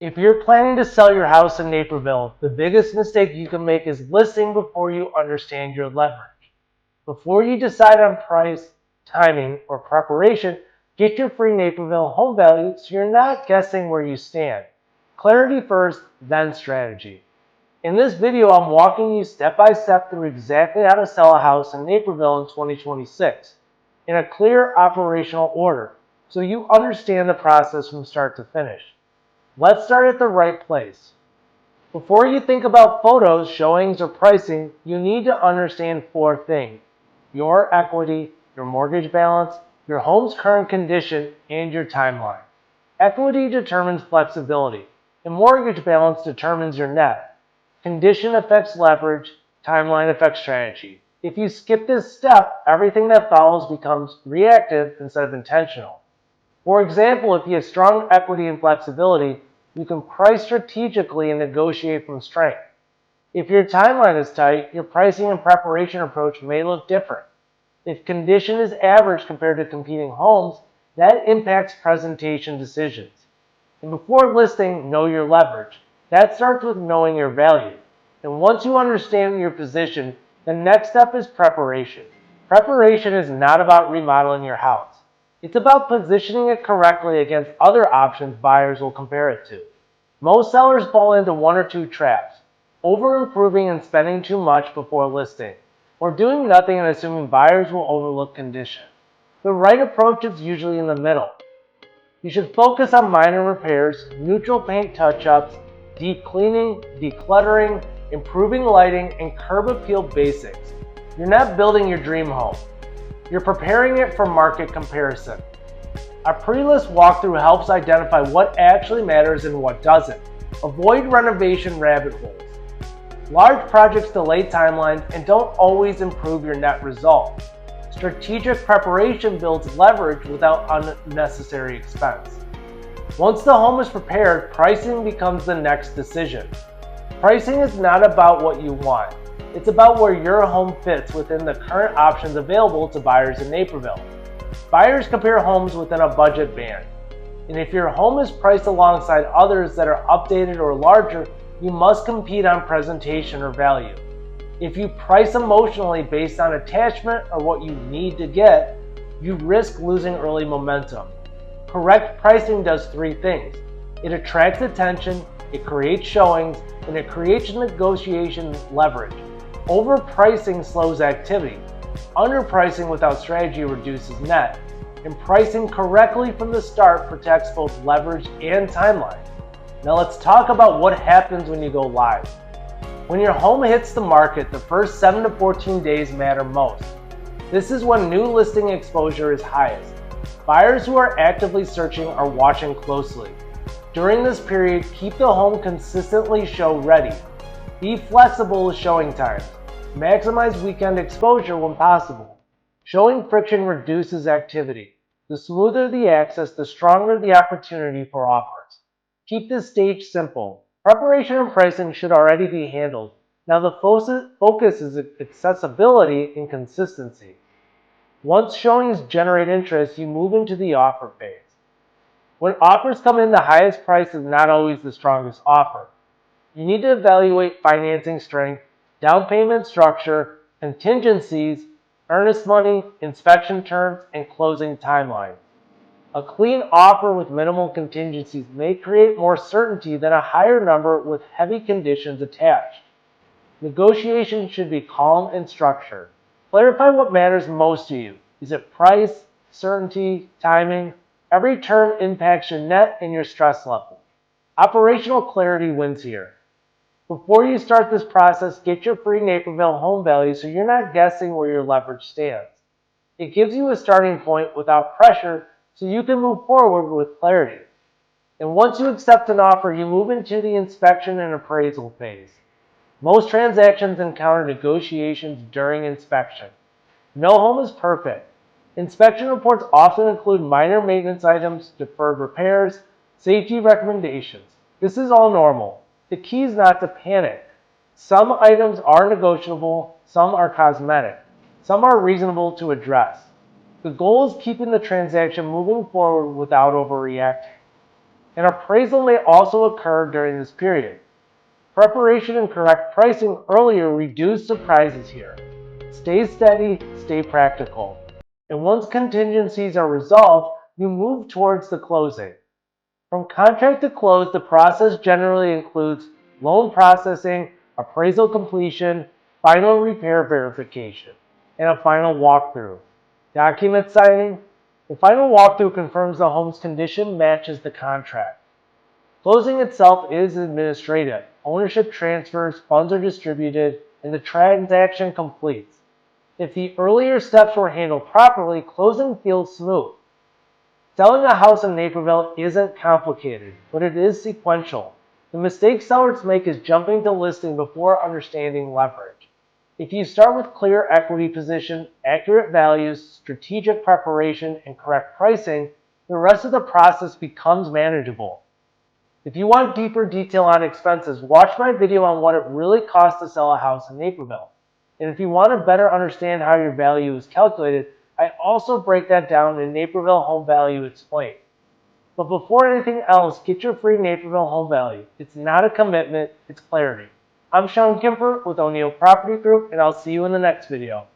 If you're planning to sell your house in Naperville, the biggest mistake you can make is listing before you understand your leverage. Before you decide on price, timing, or preparation, get your free Naperville home value so you're not guessing where you stand. Clarity first, then strategy. In this video, I'm walking you step by step through exactly how to sell a house in Naperville in 2026 in a clear operational order so you understand the process from start to finish. Let's start at the right place. Before you think about photos, showings, or pricing, you need to understand four things: your equity, your mortgage balance, your home's current condition, and your timeline. Equity determines flexibility, and mortgage balance determines your net. Condition affects leverage, timeline affects strategy. If you skip this step, everything that follows becomes reactive instead of intentional. For example, if you have strong equity and flexibility, you can price strategically and negotiate from strength. If your timeline is tight, your pricing and preparation approach may look different. If condition is average compared to competing homes, that impacts presentation decisions. And before listing, know your leverage. That starts with knowing your value. And once you understand your position, the next step is preparation. Preparation is not about remodeling your house. It's about positioning it correctly against other options buyers will compare it to. Most sellers fall into one or two traps: over-improving and spending too much before listing, or doing nothing and assuming buyers will overlook condition. The right approach is usually in the middle. You should focus on minor repairs, neutral paint touch-ups, deep cleaning, decluttering, improving lighting, and curb appeal basics. You're not building your dream home. You're preparing it for market comparison. A pre-list walkthrough helps identify what actually matters and what doesn't. Avoid renovation rabbit holes. Large projects delay timelines and don't always improve your net result. Strategic preparation builds leverage without unnecessary expense. Once the home is prepared, pricing becomes the next decision. Pricing is not about what you want. It's about where your home fits within the current options available to buyers in Naperville. Buyers compare homes within a budget band. And if your home is priced alongside others that are updated or larger, you must compete on presentation or value. If you price emotionally based on attachment or what you need to get, you risk losing early momentum. Correct pricing does three things. It attracts attention, it creates showings, and it creates negotiation leverage. Overpricing slows activity. Underpricing without strategy reduces net. And pricing correctly from the start protects both leverage and timeline. Now let's talk about what happens when you go live. When your home hits the market, the first 7 to 14 days matter most. This is when new listing exposure is highest. Buyers who are actively searching are watching closely. During this period, keep the home consistently show ready. Be flexible with showing times. Maximize weekend exposure when possible. Showing friction reduces activity. The smoother the access, the stronger the opportunity for offers. Keep this stage simple. Preparation and pricing should already be handled. Now the focus is accessibility and consistency. Once showings generate interest, you move into the offer phase. When offers come in, the highest price is not always the strongest offer. You need to evaluate financing strength, down payment structure, contingencies, earnest money, inspection terms, and closing timeline. A clean offer with minimal contingencies may create more certainty than a higher number with heavy conditions attached. Negotiations should be calm and structured. Clarify what matters most to you. Is it price, certainty, timing? Every term impacts your net and your stress level. Operational clarity wins here. Before you start this process, get your free Naperville home value so you're not guessing where your leverage stands. It gives you a starting point without pressure so you can move forward with clarity. And once you accept an offer, you move into the inspection and appraisal phase. Most transactions encounter negotiations during inspection. No home is perfect. Inspection reports often include minor maintenance items, deferred repairs, safety recommendations. This is all normal. The key is not to panic. Some items are negotiable, some are cosmetic, some are reasonable to address. The goal is keeping the transaction moving forward without overreacting. An appraisal may also occur during this period. Preparation and correct pricing earlier reduce surprises here. Stay steady, stay practical. And once contingencies are resolved, you move towards the closing. From contract to close, the process generally includes loan processing, appraisal completion, final repair verification, and a final walkthrough. Document signing. The final walkthrough confirms the home's condition matches the contract. Closing itself is administrative. Ownership transfers, funds are distributed, and the transaction completes. If the earlier steps were handled properly, closing feels smooth. Selling a house in Naperville isn't complicated, but it is sequential. The mistake sellers make is jumping to listing before understanding leverage. If you start with clear equity position, accurate values, strategic preparation, and correct pricing, the rest of the process becomes manageable. If you want deeper detail on expenses, watch my video on what it really costs to sell a house in Naperville. And if you want to better understand how your value is calculated, I also break that down in Naperville Home Value Explained. But before anything else, get your free Naperville Home Value. It's not a commitment, it's clarity. I'm Gimpert with O'Neill Property Group, and I'll see you in the next video.